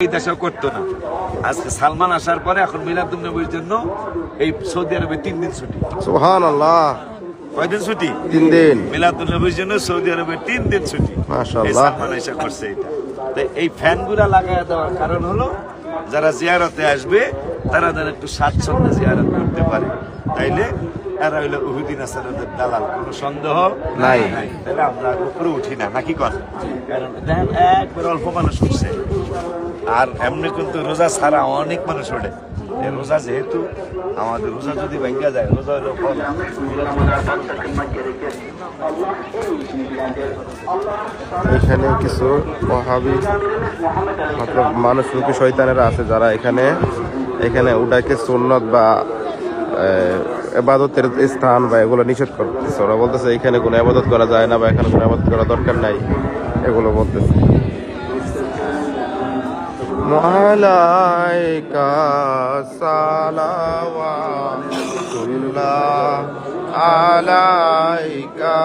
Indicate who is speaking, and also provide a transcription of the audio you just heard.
Speaker 1: এই দেশেও করতো না। আজকে সালমান আসার পরে এখন মিলাদুন নবীর জন্য এই সৌদি আরবে 3 দিন ছুটি।
Speaker 2: সুবহানাল্লাহ।
Speaker 1: কয়দিন ছুটি?
Speaker 2: 3 দিন।
Speaker 1: মিলাদুন নবীর জন্য সৌদি আরবে 3 দিন ছুটি।
Speaker 2: মাশাআল্লাহ।
Speaker 1: সালমান এসে করছে এটা। তো এই ফ্যানগুলা লাগায় দেওয়ার কারণ হলো যারা জিয়ারতে আসবে তারা যেন একটু স্বাচ্ছন্দ্যে জিয়ারত করতে পারে। তাইলে এরা হইলো উহুদিন আসাদের দালাল, কোনো সন্দেহ
Speaker 2: নাই।
Speaker 1: তাহলে আমরা উপরে উঠি না, নাকি কথা? কারণ দেখেন একবার অল্প মানুষ উঠছে, আর এমনি কিন্তু রোজা ছাড়া অনেক মানুষ ওঠে। এই রোজা যেহেতু আমাদের রোজা যদি ভেঙে যায়, রোজা হলো ফল।
Speaker 2: এখানে কিছু ওয়াহাবি মতলব মানুষরূপী শয়তানেরা আছে যারা এখানে ওটাকে সুন্নত বা ইবাদতের স্থান বা এগুলো নিষেধ করতেছে। ওরা বলতেছে এখানে কোনো ইবাদত করা যায় না বা এখানে কোনো ইবাদত করা দরকার নাই, এগুলো বলতেছে। আলাইকা সালাওয়াতুল্লাহ আলাইকা